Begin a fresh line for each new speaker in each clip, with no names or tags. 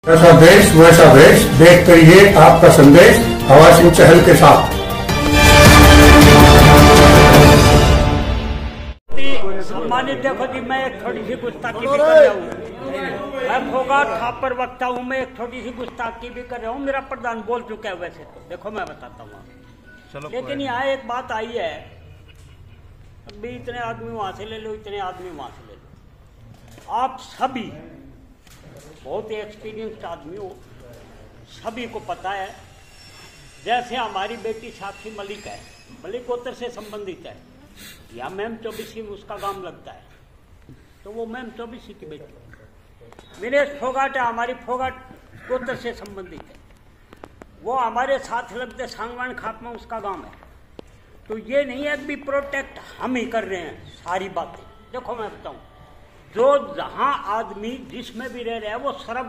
ऐसा देश वैसा वेश, देख करिए आपका संदेश हवा सिंह चहल के साथ।
सम्मानित देखो जी, मैं एक छोटी सी गुस्ताखी भी कर रहा हूँ। मैं फोगाट थापर वक्ता हूँ, मैं एक छोटी सी गुस्ताखी भी कर रहा हूँ। मेरा प्रधान बोल चुका है वैसे तो, देखो मैं बताता हूँ। लेकिन यहाँ एक बात आई है, अभी इतने आदमी वहां से ले लो, इतने आदमी वहां से ले लो। आप सभी बहुत ही एक्सपीरियंस्ड आदमी हो, सभी को पता है। जैसे हमारी बेटी साक्षी मलिक है, मलिकोत्तर से संबंधित है, या मैम चौबीसी में उसका गांव लगता है, तो वो मैम चौबीसी की बेटी। दिनेश फोगाट है, हमारी फोगाट गोत्र से संबंधित है, वो हमारे साथ लगते सांगवान खाप में उसका गांव है। तो ये नहीं है कि प्रोटेक्ट हम ही कर रहे हैं सारी बातें। देखो मैं बताऊं, जो जहां आदमी जिसमें भी रह रहे हैं वो सर्व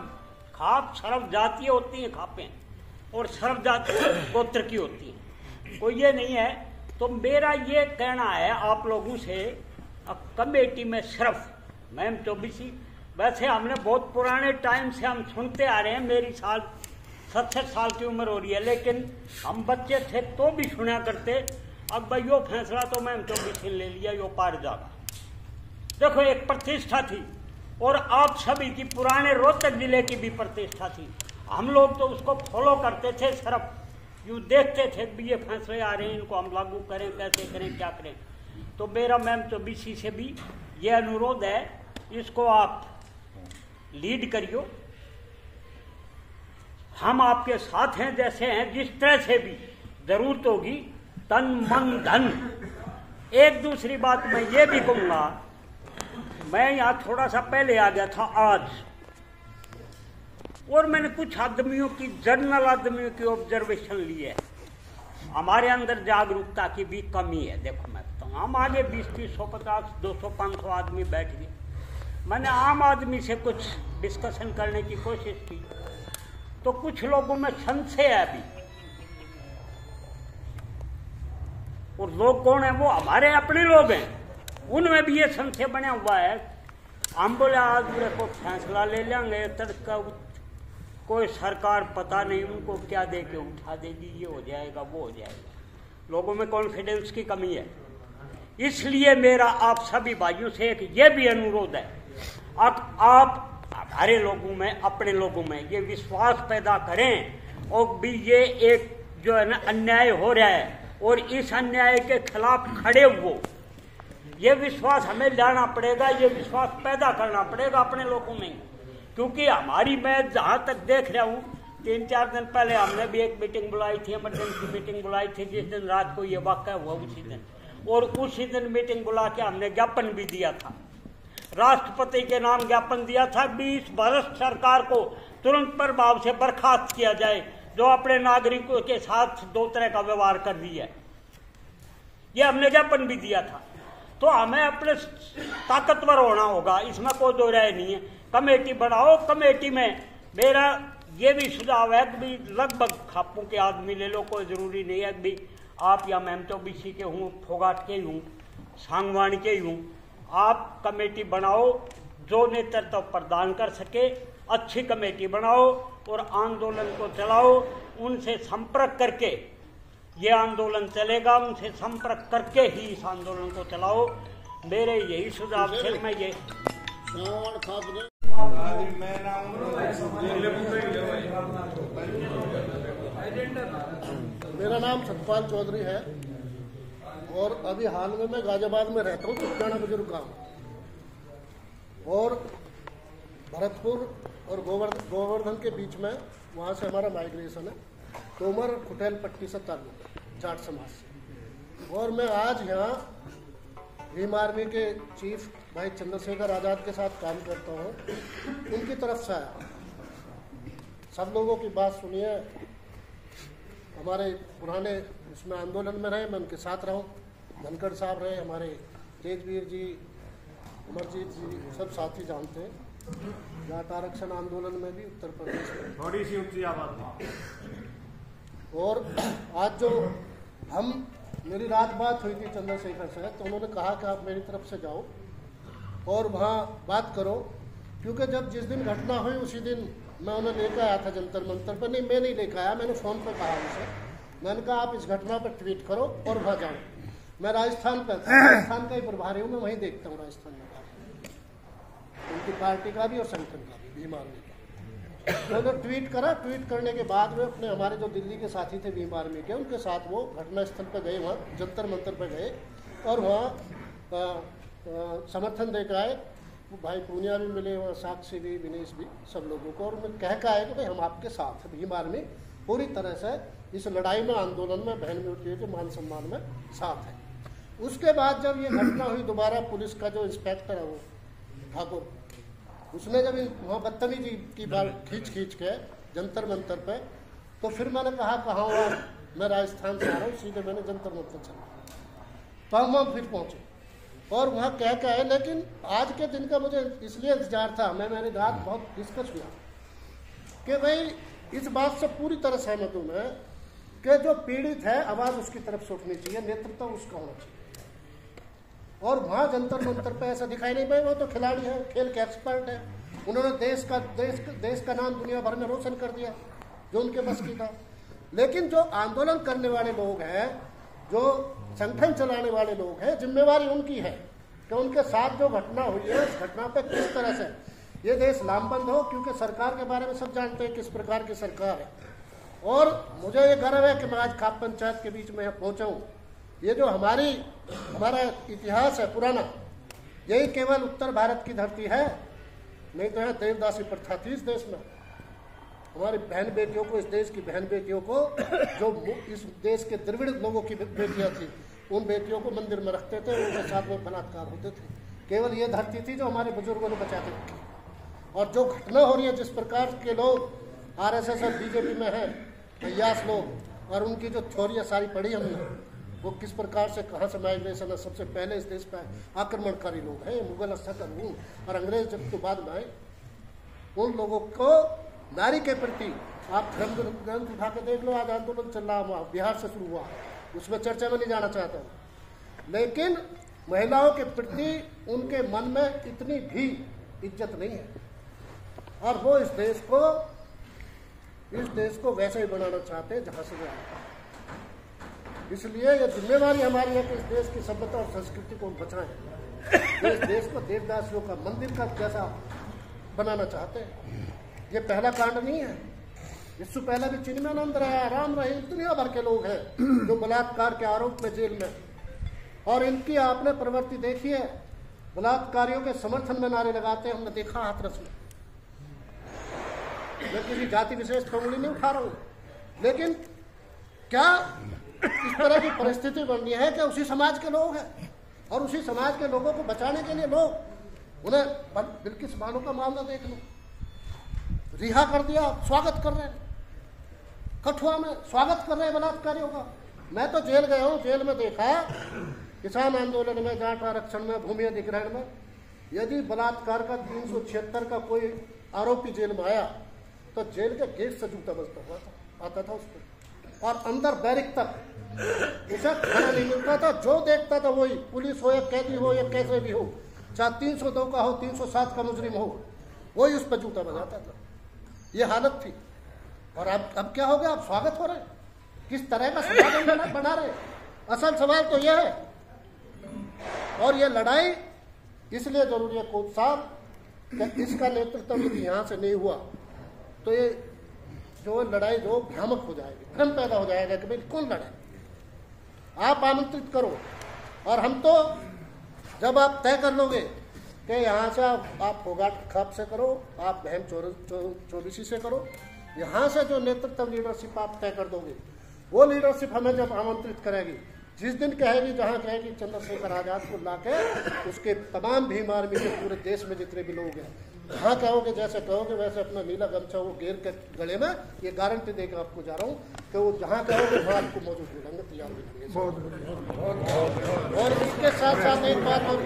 खाप सर्व जातीय होती है खापें, और सर्व जातीय गोत्र की होती है, कोई ये नहीं है। तो मेरा ये कहना है आप लोगों से, कमेटी में सिर्फ मैम चौबीसी, वैसे हमने बहुत पुराने टाइम से हम सुनते आ रहे हैं, मेरी साल 67 साल की उम्र हो रही है, लेकिन हम बच्चे थे तो भी सुना करते। अब भाई यो फैसला तो मैम चौबीसी ने ले लिया, यो पार जागा। देखो एक प्रतिष्ठा थी, और आप सभी की पुराने रोहतक जिले की भी प्रतिष्ठा थी। हम लोग तो उसको फॉलो करते थे, सिर्फ यूँ देखते थे कि ये फैसले आ रहे हैं, इनको हम लागू करें, कैसे करें, क्या करें। तो मेरा मैम चौबीसी से भी ये अनुरोध है, इसको आप लीड करियो, हम आपके साथ हैं, जैसे हैं, जिस तरह से भी जरूरत होगी, तन मन धन। एक दूसरी बात मैं ये भी कहूंगा, मैं यहाँ थोड़ा सा पहले आ गया था आज, और मैंने कुछ आदमियों की, जनरल आदमियों की ऑब्जर्वेशन ली है। हमारे अंदर जागरूकता की भी कमी है। देखो मैं बताऊँ, हम आगे 20, 30, 150, 200, 500 आदमी बैठ गए। मैंने आम आदमी से कुछ डिस्कशन करने की कोशिश की, तो कुछ लोगों में संशय है अभी। और लोग कौन है? वो हमारे अपने लोग हैं, उनमें भी ये संशय बना हुआ है। हम बोले आज मेरे को फैसला ले लेंगे, तड़का कोई सरकार पता नहीं उनको क्या दे के उठा देगी, ये हो जाएगा, वो हो जाएगा। लोगों में कॉन्फिडेंस की कमी है। इसलिए मेरा आप सभी भाइयों से एक ये भी अनुरोध है, आप हमारे लोगों में, अपने लोगों में ये विश्वास पैदा करें, और भी ये एक जो है ना अन्याय हो रहा है, और इस अन्याय के खिलाफ खड़े हो, ये विश्वास हमें लाना पड़ेगा, ये विश्वास पैदा करना पड़ेगा अपने लोगों में। क्योंकि हमारी, मैं जहां तक देख रहा हूँ, 3-4 दिन पहले हमने भी एक मीटिंग बुलाई थी, इमरजेंसी मीटिंग बुलाई थी, जिस दिन रात को ये वाक़या हुआ उसी दिन, और उसी दिन मीटिंग बुला के हमने ज्ञापन भी दिया था, राष्ट्रपति के नाम ज्ञापन दिया था, 20 भारत सरकार को तुरंत प्रभाव से बर्खास्त किया जाए, जो अपने नागरिकों के साथ 2 तरह का व्यवहार कर रही है। ये हमने ज्ञापन भी दिया था। तो हमें अपने ताकतवर होना होगा, इसमें कोई दो राय नहीं है। कमेटी बनाओ, कमेटी में मेरा ये भी सुझाव है कि भी लगभग खापों के आदमी ले लो, कोई जरूरी नहीं है कि आप या मैम चौबीसी के हूँ, फोगाट के हूँ, सांगवान के हूँ। आप कमेटी बनाओ जो नेतृत्व प्रदान कर सके, अच्छी कमेटी बनाओ और आंदोलन को चलाओ। उनसे संपर्क करके ये आंदोलन चलेगा, उनसे संपर्क करके ही इस आंदोलन को चलाओ। मेरे यही सुझाव से मैं ये
मेरा नाम सतपाल चौधरी है, और अभी हाल में मैं गाजियाबाद में रहता हूँ, चुपचाना बुजुर्ग गाँव, और भरतपुर और गोवर्धन के बीच में, वहाँ से हमारा माइग्रेशन है, तोमर कुटेल पट्टी से ताल्लुक, जाट समाज से। और मैं आज यहाँ भीम आर्मी के चीफ भाई चंद्रशेखर आज़ाद के साथ काम करता हूँ, उनकी तरफ से आया। सब लोगों की बात सुनिए, हमारे पुराने उसमें आंदोलन में रहे, मैं उनके साथ रहा हूँ, धनखड़ साहब रहे, हमारे तेजवीर जी, अमरजीत जी, सब साथी जानते हैं। जाट आरक्षण आंदोलन में भी उत्तर प्रदेश में
थोड़ी सी ऊंची आवाज।
और आज जो मेरी रात बात हुई थी चंद्रशेखर से, तो उन्होंने कहा कि आप मेरी तरफ से जाओ और वहाँ बात करो, क्योंकि जब जिस दिन घटना हुई उसी दिन मैं उन्हें लेकर आया था जंतर मंतर पर। नहीं, मैं नहीं लेकर आया, मैंने फ़ोन पर कहा उनसे, मैंने कहा आप इस घटना पर ट्वीट करो और वहाँ जाओ। मैं राजस्थान का ही प्रभारी हूँ, मैं वहीं देखता हूँ राजस्थान में उनकी पार्टी का भी और संगठन का भी, भीम आर्मी का। तो उन्होंने ट्वीट करा, ट्वीट करने के बाद में अपने हमारे जो दिल्ली के साथी थे भीम आर्मी के, उनके साथ वो घटना स्थल पर गए, वहाँ जंतर मंतर पर गए और वहाँ समर्थन देकर आए। भाई पूनिया भी मिले, वहाँ साक्षी भी, विनेश भी, सब लोगों को, और उन्होंने कह के आए कि भाई हम आपके साथ हैं, भीम आर्मी पूरी तरह से इस लड़ाई में, आंदोलन में, बहन बेटियों के मान सम्मान में साथ है। उसके बाद जब ये घटना हुई, दोबारा पुलिस का जो इंस्पेक्टर है वो ठाकुर, उसने जब वहाँ बदतमीजी की बात खींच के जंतर मंतर पे, तो फिर मैंने कहा कहाँ हुआ, मैं राजस्थान से आ रहा हूँ, सीधे मैंने जंतर मंतर चला, तो हम वहाँ फिर पहुँचे और वहाँ कह के आए। लेकिन आज के दिन का मुझे इसलिए इंतजार था, मेरी रात बहुत डिस्कस हुआ कि भाई इस बात से पूरी तरह सहमत हूँ मैं कि जो पीड़ित है आवाज़ उसकी तरफ से उठनी चाहिए, नेतृत्व उसका होना चाहिए। और वहाँ जंतर मंतर पे ऐसा दिखाई नहीं, भाई वो तो खिलाड़ी है, खेल के एक्सपर्ट है, उन्होंने देश का नाम दुनिया भर में रोशन कर दिया जो उनके बस की था। लेकिन जो आंदोलन करने वाले लोग हैं, जो संगठन चलाने वाले लोग हैं, जिम्मेवारी उनकी है कि उनके साथ जो घटना हुई है उस घटना पे किस तरह से ये देश लामबंद हो, क्योंकि सरकार के बारे में सब जानते हैं किस प्रकार की सरकार है। और मुझे ये गर्व है कि मैं आज खाप पंचायत के बीच में यहाँ पहुँचा हूँ। ये जो हमारा इतिहास है पुराना, यही केवल उत्तर भारत की धरती है, नहीं तो यहाँ देवदासी प्रथा थी इस देश में। हमारी बहन बेटियों को, इस देश की बहन बेटियों को, जो इस देश के द्रविड़ लोगों की बेटियाँ थी, उन बेटियों को मंदिर में रखते थे, उनके साथ में बलात्कार होते थे। केवल ये धरती थी जो हमारे बुजुर्गों ने बचा के रखी। और जो घटना हो रही है, जिस प्रकार के लोग आरएसएस और बीजेपी में हैं, अय्यास लोग, और उनकी जो थ्योरियाँ सारी पढ़ी हमने, वो किस प्रकार से कहाँ से माइग्रेशन है, सबसे पहले इस देश पर आक्रमणकारी लोग हैं, मुगल हूँ और अंग्रेज जब तो बाद में आए। उन लोगों को नारी के प्रति आप ग्रंथ उठा के देख लो, आज आंदोलन चल रहा हुआ, बिहार से शुरू हुआ, उसमें चर्चा में नहीं जाना चाहता हूँ, लेकिन महिलाओं के प्रति उनके मन में इतनी भी इज्जत नहीं है और वो इस देश को वैसे ही बनाना चाहते हैं जहाँ से वो आए। इसलिए ये जिम्मेवारी हमारी है कि इस देश की सभ्यता और संस्कृति को बचाएं। इस देश को देवदासियों का मंदिर का जैसा बनाना चाहते हैं। ये पहला कांड नहीं है, इससे पहले भी चिन्मयानंद रहा, राम रहे, दुनिया भर के लोग हैं जो बलात्कार के आरोप में जेल में, और इनकी आपने प्रवृत्ति देखी है, बलात्कारियों के समर्थन में नारे लगाते हैं, हमने देखा हाथरस में। मैं किसी जाति विशेष पर उंगली नहीं उठा रहा हूँ, लेकिन क्या इस तरह की परिस्थिति बननी है कि उसी समाज के लोग हैं और उसी समाज के लोगों को बचाने के लिए लोग उन्हें बिल्किस बानो का मामला देख लो, रिहा कर दिया, स्वागत कर रहे हैं, कठुआ में स्वागत कर रहे हैं बलात्कारियों का। मैं तो जेल गया हूँ, जेल में देखा किसान आंदोलन में, जाट आरक्षण में, भूमि अधिग्रहण में, यदि बलात्कार का 376 का कोई आरोपी जेल में आया तो जेल के गेट से जूता बजता हुआ आता था उस पर, और अंदर बैरिक तक उसे खाना नहीं मिलता था। जो देखता था वही, पुलिस हो या कैदी हो या कैसे भी हो, चाहे 302 का हो, 307 का मुजरिम हो, वही उस पर जूता बजाता था। ये हालत थी। और अब क्या हो गया? अब स्वागत हो रहे हैं, किस तरह का समाज बना रहे। असल सवाल तो यह है, और ये लड़ाई इसलिए जरूरी है कोच साहब कि इसका नेतृत्व यदि यहाँ से नहीं हुआ तो ये जो लड़ाई जो भ्रामक हो जाएगी, भ्रम पैदा हो जाएगा कि भाई कौन लड़े। आप आमंत्रित करो, और हम तो जब आप तय कर लोगे कि यहाँ से आप फोगाट खाप से करो, आप बहन चौबीसी से करो, यहाँ से जो नेतृत्व लीडरशिप आप तय कर दोगे, वो लीडरशिप हमें जब आमंत्रित करेगी, जिस दिन कहेगी, जहाँ कहेगी चंद्रशेखर आजाद को लाके उसके तमाम भीम आर्मी के पूरे देश में जितने भी लोग हैं, जहाँ कहोगे, जैसे कहोगे वैसे अपना नीला गमछा वो घेर के गले में, ये गारंटी देकर आपको जा रहा हूँ कि वो जहाँ कहोगे वहाँ आपको मौजूद मिलेंगे, तैयार मिलेंगे। और इसके साथ साथ एक बात और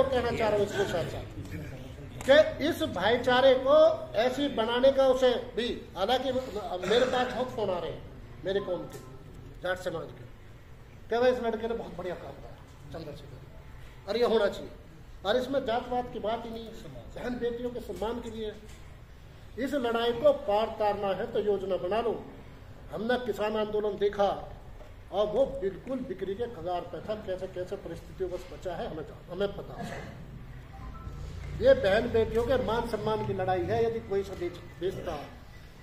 कहना चाह रहा हूँ, इसके साथ साथ कि इस भाईचारे को ऐसी बनाने का उसे भी, हालांकि मेरे पास बहुत फोन आ रहे हैं मेरे कौम के, जाट समाज के, क्या भाई इस लड़के ने बहुत बढ़िया काम करा चंद्रशेखर, और ये होना चाहिए। और इसमें जातवाद की बात ही नहीं, बहन बेटियों के सम्मान के लिए। इस लड़ाई को पार तारना है तो योजना बना लो। हमने किसान आंदोलन देखा और वो बिल्कुल बिक्री के कगार पे था, कैसे कैसे परिस्थितियों को बचा है हमें पता है। ये बहन बेटियों के मान सम्मान की लड़ाई है। यदि कोई सा बेचता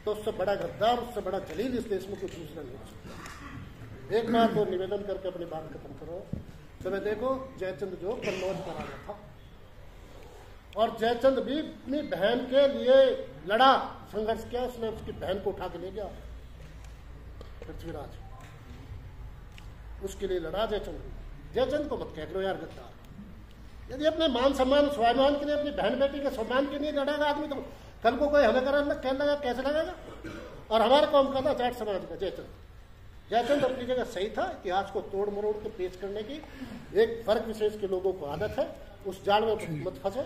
तो उससे बड़ा गद्दार, उससे बड़ा जलील इस देश में कुछ दूसरा नहीं हो सकता। एक बार तो निवेदन करके अपनी बात खत्म करो। समय देखो, जयचंद जो कन्नौज का राजा था और जयचंद भी अपनी बहन के लिए लड़ा, संघर्ष किया। उसने उसकी बहन को उठा के ले गया पृथ्वीराज, उसके लिए लड़ा जयचंद। जयचंद को मत कह दो यार गद्दार। यदि अपने मान सम्मान स्वाभिमान के लिए, अपनी बहन बेटी के सम्मान के लिए लड़ेगा आदमी तो कल को कोई हमें कहने लगा, कैसे लगेगा? और हमारा कौम का था जाट समाज का जयचंद अपनी जगह सही था। इतिहास को तोड़ मरोड़ के पेश करने की एक वर्ग विशेष के लोगों को आदत है, उस जाल में मत फंसो।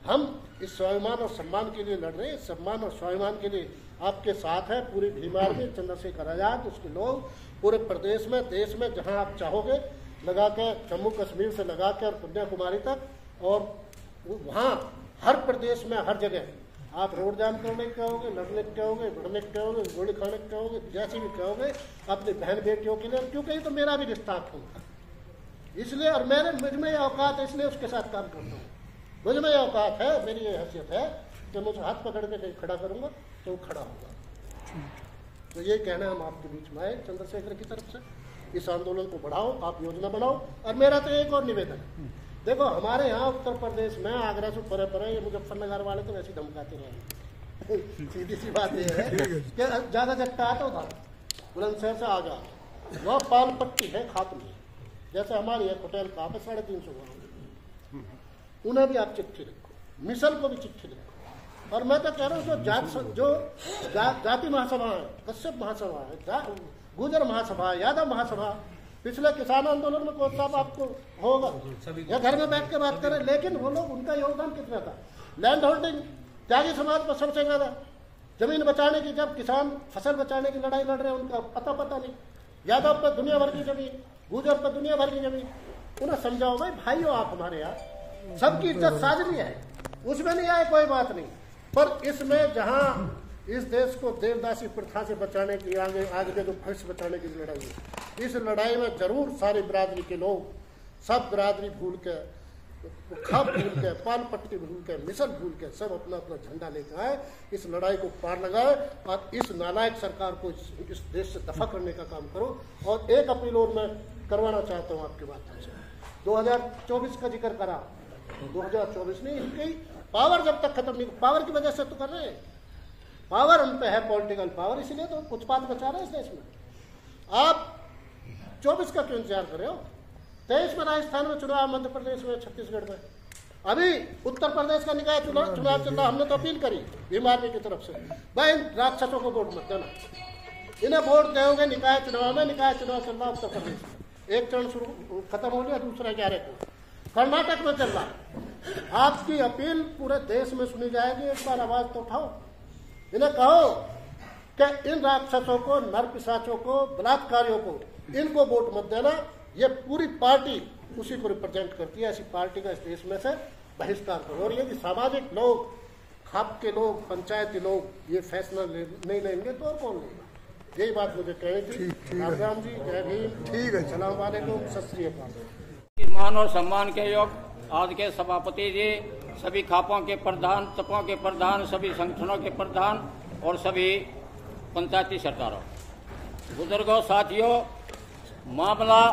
हम इस स्वाभिमान और सम्मान के लिए लड़ रहे हैं। सम्मान और स्वाभिमान के लिए आपके साथ है पूरी भीम आर्मी, चंद्रशेखर आजाद, उसके लोग पूरे प्रदेश में, देश में जहां आप चाहोगे लगा के, जम्मू कश्मीर से लगा के और कन्याकुमारी तक, और वहां हर प्रदेश में हर जगह आप रोड जाम करने के कहोगे, लड़ने के कहोगे, बढ़ने के कहोगे, गोली खाने के कहोगे, जैसे भी कहोगे अपनी बहन बेटियों के लिए, क्योंकि ये तो मेरा भी रिश्ता था इसलिए, और मुझ में औकात है इसलिए उसके साथ काम करता हूँ। मुझ में औकात है, मेरी ये हैसियत है कि मुझे हाथ पकड़ के कहीं खड़ा करूंगा तो वो खड़ा होगा। तो ये कहना हम आपके बीच में आए चंद्रशेखर की तरफ से। इस आंदोलन को बढ़ाओ, आप योजना बनाओ। और मेरा तो एक और निवेदन है, देखो हमारे यहाँ उत्तर प्रदेश में आगरा से परे परे ये मुजफ्फरनगर वाले तो वैसे धमकाते रहे। सीधी सी बात ये है कि ज्यादा जट्टा आता था बुलंदशहर से आगा, वह पाल पट्टी है खात में, जैसे हमारी है होटल का 350 गाँव, उन्हें भी आप चिट्ठी लिखो, मिसल को भी चिट्ठी लिखो। और मैं तो कह रहा हूँ जो जाति महासभा है, कश्यप महासभा है, गुजर महासभा, यादव महासभा, पिछले किसान आंदोलन में कौन साहब आपको होगा या घर में बैठ के बात करें, लेकिन वो लोग, उनका योगदान कितना था। लैंड होल्डिंग त्यागी समाज पर सबसे ज्यादा, जमीन बचाने की, जब किसान फसल बचाने की लड़ाई लड़ रहे हैं उनका पता नहीं। यादव पर दुनिया भर की जमीन, गुजर पर दुनिया भर की जमीन। उन्हें समझाओ भाइयों, आप हमारे यहाँ सबकी इज्जत साझी है, उसमें नहीं आए कोई बात नहीं, पर इसमें जहां इस देश को देवदासी प्रथा से बचाने की, आगे जो भविष्य बचाने की लड़ाई है, इस लड़ाई में जरूर सारी बिरादरी के लोग, सब बिरादरी भूल के, खाप भूल के, पाल पट्टी भूल के, मिसल भूल के, सब अपना अपना झंडा लेकर आए, इस लड़ाई को पार लगाए और इस नालायक सरकार को इस देश से दफा करने का काम करो। और एक अपील और मैं करवाना चाहता हूँ आपके माध्यम से। 2024 का जिक्र करा, 2024 नहीं, इनकी पावर जब तक खत्म नहीं, पावर की वजह से तो कर रहे हैं, पावर उन पे है, पॉलिटिकल पावर, इसलिए तो उत्पाद बचा रहे हैं इस देश में। आप 24 का क्यों इंतजार कर रहे हो? 23 में राजस्थान में चुनाव, मध्य प्रदेश में, छत्तीसगढ़ में, अभी उत्तर प्रदेश का निकाय चुनाव चल रहा। हमने तो अपील करी भीम आर्मी की तरफ से, भाई इन राक्षसों को वोट मत देना, इन्हें वोट दोगे निकाय चुनाव में। निकाय चुनाव चल रहा उत्तर प्रदेश में, एक चरण शुरू खत्म हो गया, दूसरा 11 को कर्नाटक में चल रहा। आपकी अपील पूरे देश में सुनी जाएगी, एक बार आवाज तो उठाओ, इन्हें कहो कि इन राक्षसों को, नर पिशाचों को, बलात्कारियों को, इनको वोट मत देना। ये पूरी पार्टी उसी को रिप्रेजेंट करती है, ऐसी पार्टी का इस देश में से बहिष्कार करो। और यदि सामाजिक लोग, खाप के लोग, पंचायती लोग ये फैसला नहीं लेंगे तो और कौन लेगा? यही बात मुझे कहनी थी। राम जी, जय भीम, ठीक है, सलाम वालेकुम, सत श्री अकाल।
मान और सम्मान के योग आज के सभापति जी, सभी खापों के प्रधान, तपों के प्रधान, सभी संगठनों के प्रधान और सभी पंचायती सरकारों, बुजुर्गों, साथियों, मामला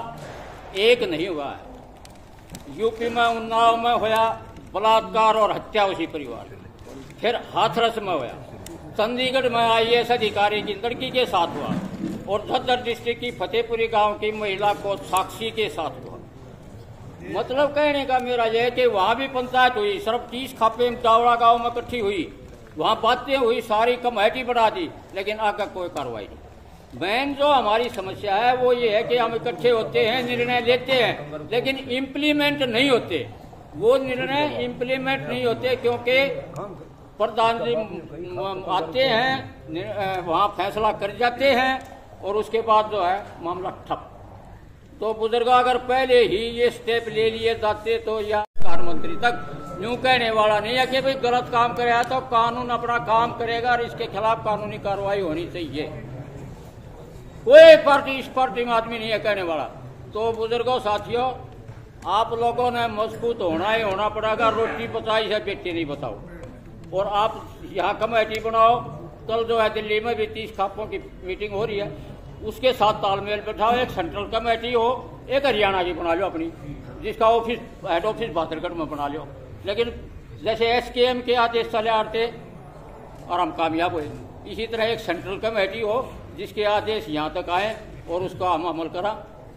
एक नहीं हुआ है। यूपी में उन्नाव में हुआ बलात्कार और हत्या उसी परिवार में, फिर हाथरस में हुआ, चंडीगढ़ में IAS अधिकारी की लड़की के साथ हुआ, और झज्जर डिस्ट्रिक्ट की फतेहपुरी गांव की महिला को साक्षी के साथ हुआ। मतलब कहने का मेरा यह है कि वहां भी पंचायत हुई, सिर्फ 30 खापे चावड़ा गांव में इकट्ठी हुई, वहां बातें हुई, सारी कमेटी बढ़ा दी, लेकिन आगे कोई कार्रवाई नहीं। मेन जो हमारी समस्या है वो ये है कि हम इकट्ठे होते हैं, निर्णय लेते हैं, लेकिन इम्प्लीमेंट नहीं होते। वो निर्णय इम्प्लीमेंट नहीं होते क्योंकि प्रधान जी आते हैं, वहां फैसला कर जाते हैं और उसके बाद जो है मामला ठप। तो बुजुर्ग अगर पहले ही ये स्टेप ले लिए जाते तो यह कार प्रधानमंत्री तक यूं कहने वाला नहीं है कि भाई गलत काम करे तो कानून अपना काम करेगा और इसके खिलाफ कानूनी कार्रवाई होनी चाहिए। कोई पार्टी इस पार्टी में आदमी नहीं है कहने वाला। तो बुजुर्गों साथियों, आप लोगों ने मजबूत होना ही होना पड़ेगा। रोटी बचाई है, बेटी नहीं बताओ। और आप यहाँ कमेटी बनाओ। कल जो है दिल्ली में भी 30 खापों की मीटिंग हो रही है, उसके साथ तालमेल बैठाओ। एक सेंट्रल कमेटी हो, एक हरियाणा की बना लो अपनी, जिसका ऑफिस हेड ऑफिस बहादुरगढ़ में बना लो। लेकिन जैसे SKM के आदेश चले आते और हम कामयाब हुए, इसी तरह एक सेंट्रल कमेटी हो जिसके आदेश यहाँ तक आए और उसका हम अमल करा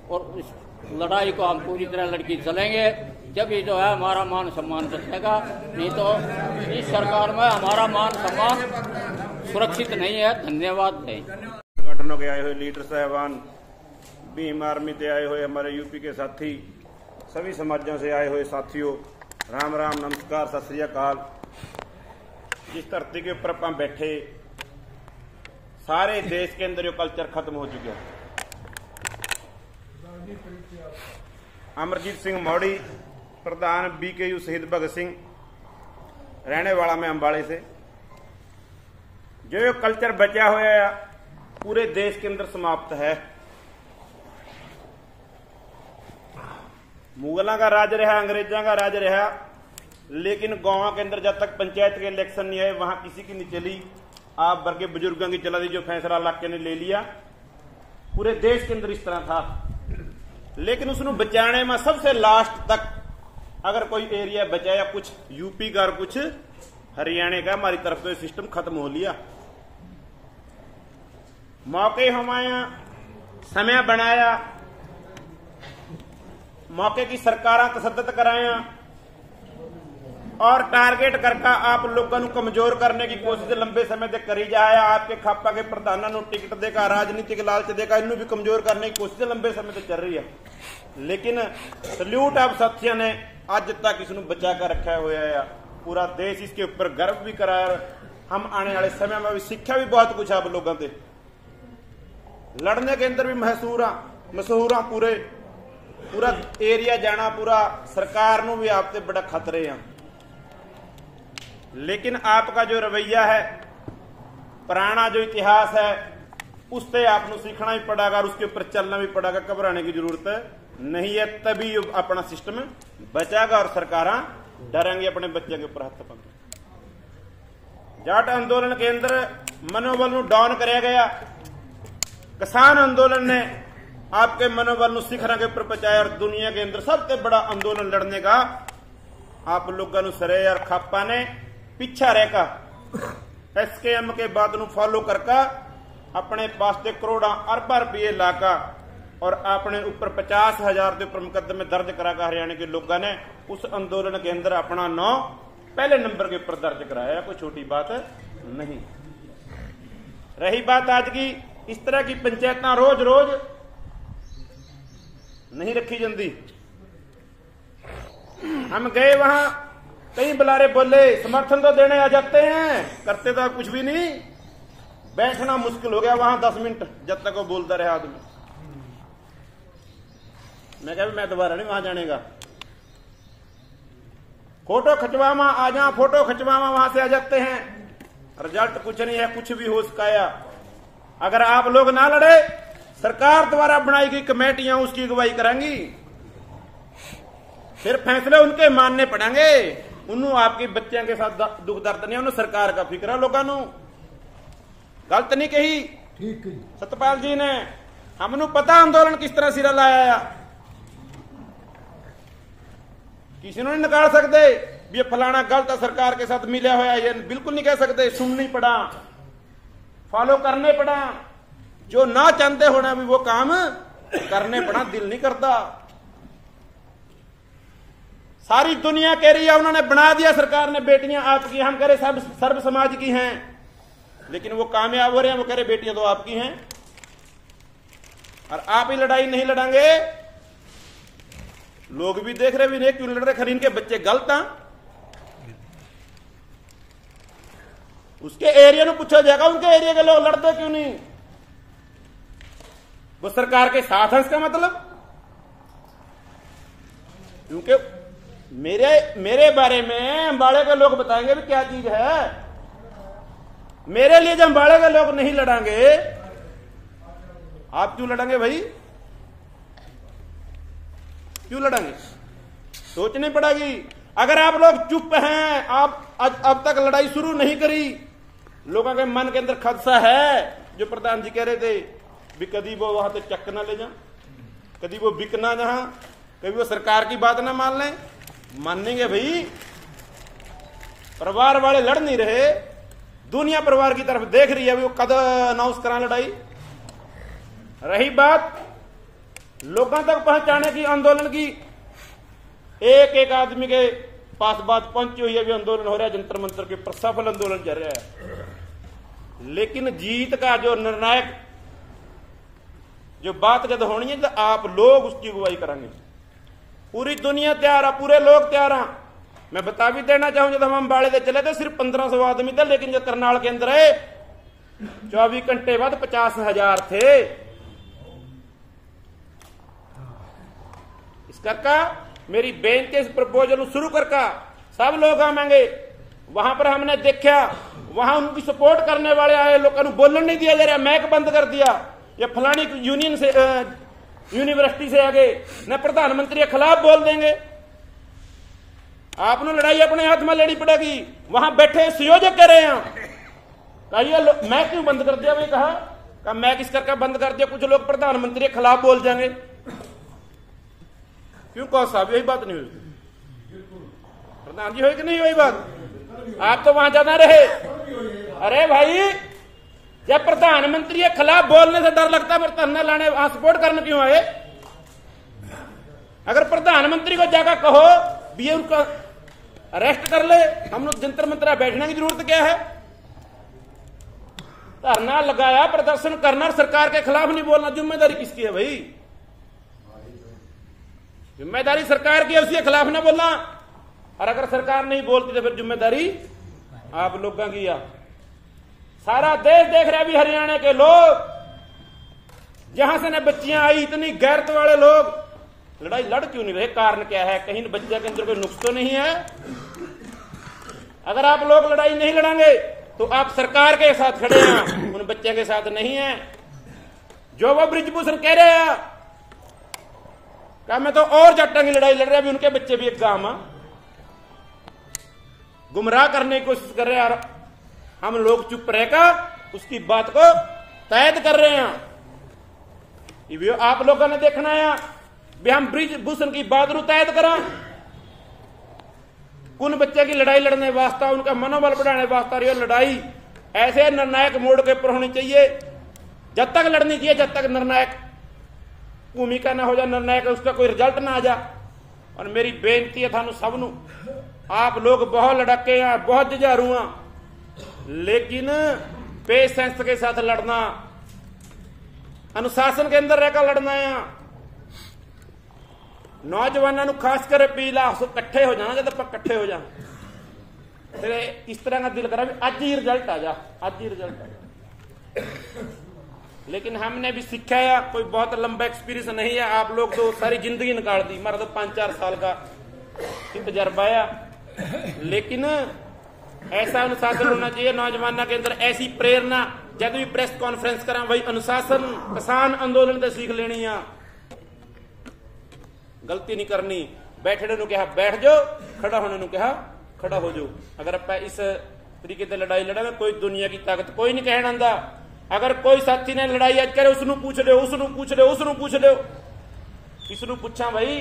और उस लड़ाई को हम पूरी तरह लड़की चलेंगे। जब ये जो है हमारा मान सम्मान बचेगा, नहीं तो इस सरकार में हमारा मान सम्मान सुरक्षित नहीं है। धन्यवाद है।
संगठनों के आए हुए लीडर साहबान, भीम आर्मी से आए हुए हमारे यूपी के साथी, सभी समाजों से आए हुए साथियों, राम राम, नमस्कार, सत श्री अकाल। जिस धरती के ऊपर हम बैठे, सारे देश के अंदर ये कल्चर खत्म हो चुका है। अमरजीत सिंह मौड़ी, प्रधान BKU शहीद भगत सिंह, रहने वाला मैं अंबाले से। जो ये कल्चर बचा हुआ है पूरे देश के अंदर समाप्त है। मुगलों का राज रहा, अंग्रेजों का राज रहा, लेकिन गांव के अंदर जब तक पंचायत के इलेक्शन नहीं आए वहां किसी की नहीं चली। आप वर्ग के बुजुर्गों की चला दी, जो फैसला इलाके ने ले लिया। पूरे देश के अंदर इस तरह था, लेकिन उसको बचाने में सबसे लास्ट तक अगर कोई एरिया बचा या कुछ यूपी का और कुछ हरियाणा का, हमारी तरफ तो सिस्टम खत्म हो लिया। मौके हमारा समय बनाया, मौके की सरकारां तसद्दुद कराया और टारगेट करके आप लोगों को कमजोर करने की कोशिश लंबे समय तक करी जाया। आपके खापा के प्रधानों को टिकट देकर, राजनीतिक लालच देकर इन्हों भी कमजोर करने की कोशिश लंबे समय तक चल रही है। लेकिन सल्यूट आप साथियों ने अज तक इसको बचा कर रखा हुआ है। पूरा देश इसके ऊपर गर्व भी कराया। हम आने वाले समय में भी सीखा भी बहुत कुछ आप लोगों से। लड़ने के अंदर भी मशहूर पूरा एरिया जाना, पूरा सरकार को भी आपसे बड़ा खतरे हैं। लेकिन आपका जो रवैया है, पुराना जो इतिहास है, उससे आपको सीखना भी पड़ेगा और उसके ऊपर चलना भी पड़ेगा। घबराने की जरूरत नहीं है, तभी अपना सिस्टम बचेगा और सरकारां डरेंगे अपने बच्चे के ऊपर हाथ पकड़। जाट आंदोलन के अंदर मनोबल डाउन कराया गया। किसान आंदोलन ने आपके मनोबल शिखर के ऊपर पहुंचाया और दुनिया के अंदर सबसे बड़ा आंदोलन लड़ने का आप लोगों को सरे और खापा ने पीछा रहकर SKM के बाद फॉलो करके अपने पास से करोड़ा अरबा रुपये लाका और अपने ऊपर 50,000 के ऊपर मुकदमे दर्ज कराकर हरियाणा के लोगों ने उस आंदोलन के अंदर अपना नाम पहले नंबर के ऊपर दर्ज कराया। कोई छोटी बात नहीं। रही बात आज की, इस तरह की पंचायत रोज रोज नहीं रखी जाती। हम गए वहां, कई बुलारे बोले, समर्थन तो देने आ जाते हैं, करते तो कुछ भी नहीं। बैठना मुश्किल हो गया वहां 10 मिनट, जब तक वो बोलता रहा आदमी। मैं कहा मैं दोबारा नहीं वहां जाने का। फोटो खिंचवामा आ जा, फोटो खिंचवामा वहां से आ जाते हैं। रिजल्ट कुछ नहीं है, कुछ भी हो सकाया। अगर आप लोग ना लड़े, सरकार द्वारा बनाई गई कमेटियां उसकी अगुवाई करेंगी, फिर फैसले उनके मानने पड़ेंगे। उन्होंने आपके बच्चों के साथ दुख दर्द नहीं, उन्होंने सरकार का फिक्र है लोगों को। गलत नहीं कही
ठीक
सतपाल जी ने। हमनू पता आंदोलन किस तरह सिरा लाया, किसी ने नहीं निकाल सकते भी ये फलाना गलत सरकार के साथ मिला हुआ है, ये बिल्कुल नहीं कह सकते। सुननी पड़ा, फॉलो करने पड़ा, जो ना चाहते होना भी वो काम करने पड़ा, दिल नहीं करता। सारी दुनिया कह रही है, उन्होंने बना दिया सरकार ने बेटियां आपकी, हम कह रहे सब सर्व समाज की हैं, लेकिन वो कामयाब हो रहे हैं। वो कह रहे बेटियां तो आपकी हैं और आप ही लड़ाई नहीं लड़ेंगे। लोग भी देख रहे भी नहीं क्यों लड़ रहे, खरीन के बच्चे गलत हैं। उसके एरिया में पूछा जाएगा, उनके एरिया के लोग लड़ते क्यों नहीं। वो सरकार के साथ है, इसका मतलब। क्योंकि मेरे बारे में अंबाड़े के लोग बताएंगे भी क्या चीज है। मेरे लिए जब अंबाड़े के लोग नहीं लड़ांगे, आप क्यों लड़ेंगे भाई? क्यों लड़ेंगे? सोचनी पड़ेगी। अगर आप लोग चुप हैं, आप अब तक लड़ाई शुरू नहीं करी, लोगों के मन के अंदर खदशा है, जो प्रधान जी कह रहे थे भी कभी वो वहां तक चक्क ना ले जा, कभी वो बिकना जहां, कभी वो सरकार की बात ना मान लें। मानेंगे भाई? परिवार वाले लड़ नहीं रहे, दुनिया परिवार की तरफ देख रही है, वो कद अनाउंस करा लड़ाई। रही बात लोगों तक पहुंचाने की, आंदोलन की, एक एक आदमी के पास बात पहुंची हुई है, भी आंदोलन हो रहा है जंतर मंतर के ऊपर, सफल आंदोलन चल रहा है। लेकिन जीत का जो निर्णायक जो बात जब होनी है, तो आप लोग उसकी अगुवाई करेंगे। पूरी दुनिया तैयार है, पूरे लोग तैयार हैं। मैं बता भी देना चाहूं, जब हम अंबाड़े से चले थे सिर्फ 1500 आदमी थे, लेकिन जो करनाल के अंदर है 24 घंटे बाद 50,000 थे। इस करका मेरी बेनती इस प्रपोजल शुरू करका सब लोग आवेंगे। वहां पर हमने देखा, वहां उनकी सपोर्ट करने वाले आए, लोगों को बोलने नहीं दिया जा रहा, मैक बंद कर दिया, या फलानी यूनियन से यूनिवर्सिटी से आगे न प्रधानमंत्री के खिलाफ बोल देंगे। आपने लड़ाई अपने हाथ में लड़ी पड़ेगी। वहां बैठे संयोजक कह रहे हैं कहिए मैं क्यों बंद कर दिया? भाई कहा मैं किस करके बंद कर दिया? कुछ लोग प्रधानमंत्री के खिलाफ बोल जाएंगे। क्यों कहो साहब? यही बात नहीं हुई? प्रधान जी हुई कि नहीं हुई बात? आप तो वहां ज्यादा रहे। अरे भाई, जब प्रधानमंत्री के खिलाफ बोलने से डर लगता है, धरना लाने वहां सपोर्ट करने क्यों आए? अगर प्रधानमंत्री को जाकर कहो भी ये उनका अरेस्ट कर ले, हम लोग जंतर मंतर बैठने की जरूरत क्या है? धरना लगाया, प्रदर्शन करना, सरकार के खिलाफ नहीं बोलना, जिम्मेदारी किसकी है भाई? जिम्मेदारी सरकार की है, उसके खिलाफ ना बोलना। और अगर सरकार नहीं बोलती तो फिर जिम्मेदारी आप लोगों की है। सारा देश देख रहा है भी हरियाणा के लोग, जहां से न बच्चियां आई, इतनी गैरत वाले लोग लड़ाई लड़ क्यों नहीं रहे? कारण क्या है? कहीं बच्चे के अंदर कोई नुक्स तो नहीं है? अगर आप लोग लड़ाई नहीं लड़ेंगे तो आप सरकार के साथ खड़े हैं, उन बच्चे के साथ नहीं है। जो वो ब्रिजभूषण कह रहे हैं मैं तो और जट्टा की लड़ाई लड़ रहा है, उनके बच्चे भी एक गांव में गुमराह करने की कोशिश कर रहे हैं, और हम लोग चुप रहकर उसकी बात को तैद कर रहे हैं। ये आप लोगों ने देखना है भी हम ब्रिजभूषण की बात रू तैद करा, उन बच्चे की लड़ाई लड़ने वास्ता, उनका मनोबल बढ़ाने वास्ता ये लड़ाई ऐसे निर्णायक मोड़ के ऊपर होनी चाहिए। जब तक लड़नी चाहिए, जब तक निर्णायक भूमिका ना हो जा, निर्णायक उसका कोई रिजल्ट ना आ जा। और मेरी बेनती है थानू सबनू, आप लोग बहुत लड़के हैं, बहुत जुझारू हैं, लेकिन पेशेंस के साथ लड़ना, अनुशासन के अंदर रहकर लड़ना है। नौजवानों खास कर पीला इकट्ठे हो जाना, जब आप इकट्ठे हो जा फिर इस तरह का दिल करा भी आज ही रिजल्ट आ जा, आज ही रिजल्ट आ जा। लेकिन हमने भी सीखा है, कोई बहुत लंबा एक्सपीरियंस नहीं है। आप लोग तो सारी जिंदगी निकाल दी, हमारा तो 5-4 साल का तजर्बा है। लेकिन ऐसा अनुशासन होना चाहिए नौजवानों के अंदर, ऐसी प्रेरणा। जब भी प्रेस कॉन्फ्रेंस करा वही अनुशासन किसान आंदोलन से सीख लेनी है, गलती नहीं करनी। बैठने को कहा बैठ जाओ, खड़ा होने को कहा खड़ा हो जाओ। अगर आप इस तरीके से लड़ाई लड़ेंगे, कोई दुनिया की ताकत कोई नहीं कहना आंदा। अगर कोई साथी ने लड़ाई आज करे, उसनू पूछ लो, उसनू पूछ लो, उसनू पूछ लो, किसनू पूछा भाई?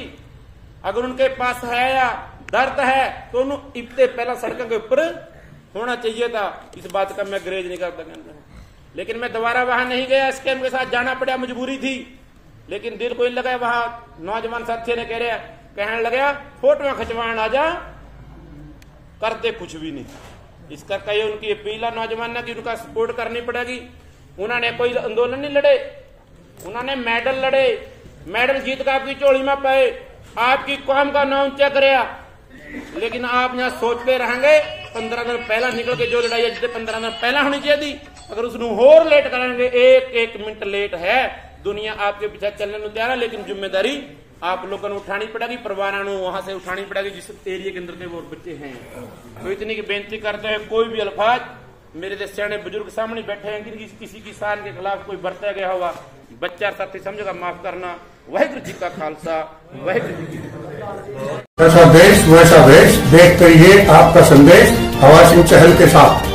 अगर उनके पास है या दर्द है तो उन्होंने इतने पहला सड़कों के ऊपर होना चाहिए था। इस बात का मैं ग्रेज नहीं करता, लेकिन मैं दोबारा वहां नहीं गया, स्कैम के साथ जाना पड़ा, मजबूरी थी। लेकिन दिल कोई लगा, वहां नौजवान साथी ने कहने लगा फोटो खिंचवान आ जा, करते कुछ भी नहीं। इसका कई उनकी अपील है नौजवान की, उनका सपोर्ट करनी पड़ेगी। उन्होंने कोई आंदोलन नहीं लड़े, उन्होंने मेडल लड़े, मेडल जीत कर आपकी झोली में पाए, आपकी कौम का नाम ऊंचा कराया। लेकिन आप यहाँ सोचते रहेंगे 15 दिन पहला निकल के जो लड़ाई है जितने 15 दिन पहला होनी चाहिए थी, अगर उसको और लेट करेंगे, एक मिनट लेट है, दुनिया आपके पीछे चलने को तैयार है, लेकिन जिम्मेदारी आप लोगों को उठानी पड़ेगी, परिवारों को वहां से उठानी पड़ेगी जिस एरिया के अंदर के वो बच्चे हैं। तो इतनी की बेनती करते हैं, कोई भी अल्फाज मेरे जैसे सियाने बुजुर्ग सामने बैठे हैं कि किसी किसान के खिलाफ कोई बरता गया होगा, बच्चा साथी समझेगा, माफ करना। वाहिगुरु जी का खालसा, वाहिगुरु जी की फतेह।
जैसा देश वैसा देश, देखते रहिए आपका संदेश हवा सिंह चहल के साथ।